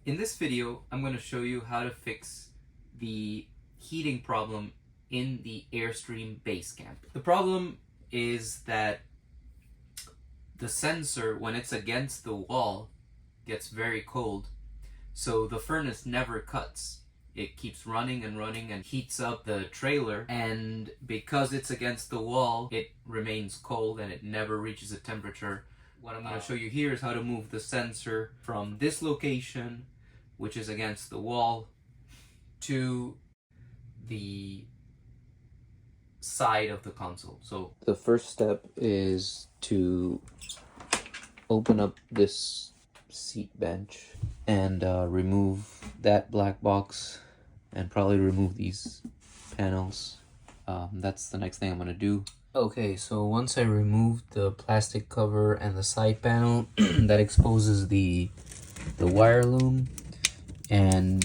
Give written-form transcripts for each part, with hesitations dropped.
In this video, I'm going to show you how to fix the heating problem in the Airstream Basecamp. The problem is that the sensor, when it's against the wall, gets very cold, so the furnace never cuts. It keeps running and running and heats up the trailer, and because it's against the wall, it remains cold and it never reaches a temperature. What I'm going to show you here is how to move the sensor from this location, which is against the wall, to the side of the console. So the first step is to open up this seat bench and remove that black box and probably remove these panels. That's the next thing I'm going to do. Okay, so once I removed the plastic cover and the side panel, that exposes the wire loom, and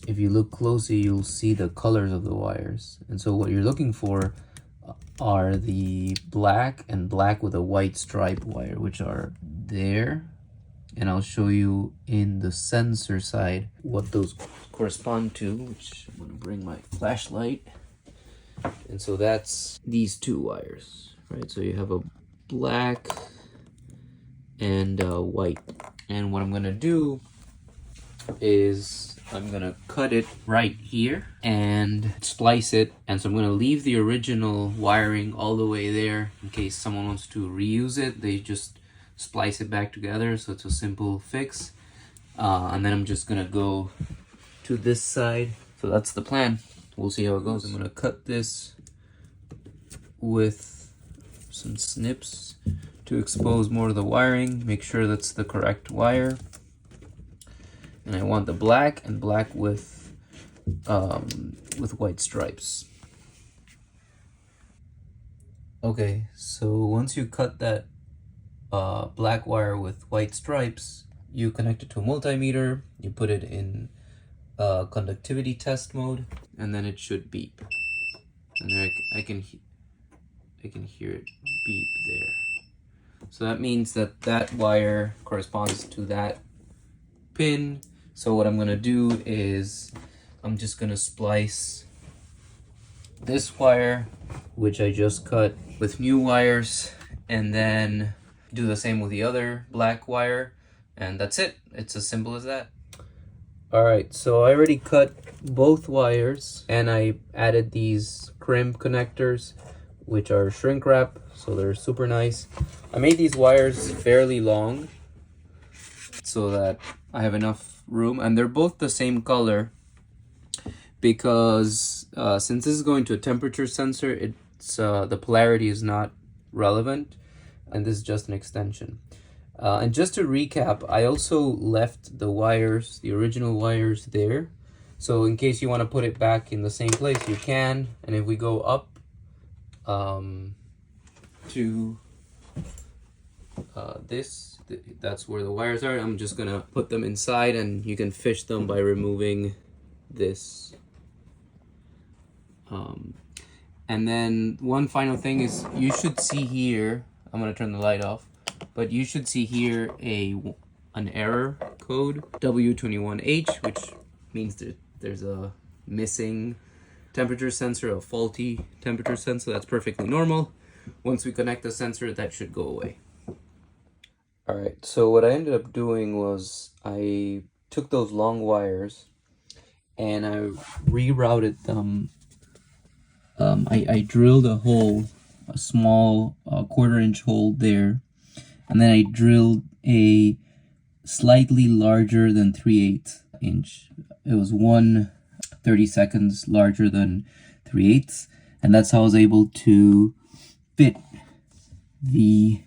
if you look closely, you'll see the colors of the wires. And so what you're looking for are the black and black with a white stripe wire, which are there. And I'll show you in the sensor side what those correspond to, which I'm gonna bring my flashlight. And so that's these two wires, right? So you have a black and a white. And what I'm gonna do is I'm gonna cut it right here and splice it. And so I'm gonna leave the original wiring all the way there in case someone wants to reuse it. They just splice it back together, so it's a simple fix. And then I'm just gonna go to this side. So that's the plan. We'll see how it goes. I'm gonna cut this with some snips to expose more of the wiring, make sure that's the correct wire. And I want the black and black with white stripes. Okay, so once you cut that black wire with white stripes, you connect it to a multimeter, you put it in conductivity test mode, and then it should beep. And there I can hear it beep there. So that means that that wire corresponds to that pin. So what I'm gonna do is I'm just gonna splice this wire, which I just cut, with new wires, and then do the same with the other black wire, and that's it. It's as simple as that. Alright, so I already cut both wires and I added these crimp connectors, which are shrink wrap, so they're super nice. I made these wires fairly long so that I have enough room, and they're both the same color because since this is going to a temperature sensor, it's the polarity is not relevant, and this is just an extension. And just to recap, I also left the wires, the original wires there. So in case you want to put it back in the same place, you can. And if we go up to this, that's where the wires are. I'm just gonna put them inside, and you can fish them by removing this. And then one final thing is, you should see here, I'm gonna turn the light off, but you should see here an error code, W21H, which means that there's a missing temperature sensor, a faulty temperature sensor. That's perfectly normal. Once we connect the sensor, that should go away. Alright, so what I ended up doing was I took those long wires and I rerouted them. I drilled a hole, a small 1/4 inch hole there, and then I drilled a slightly larger than 3/8 inch. It was 1/32 larger than 3/8, and that's how I was able to fit the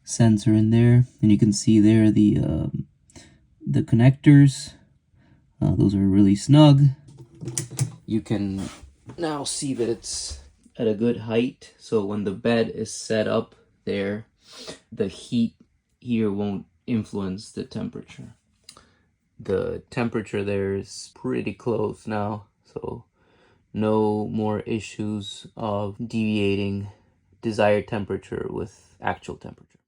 sensor in there. And you can see there the connectors. Those are really snug. You can now see that it's at a good height, so when the bed is set up there, the heat here won't influence the temperature. The temperature there is pretty close now, so no more issues of deviating desired temperature with actual temperature.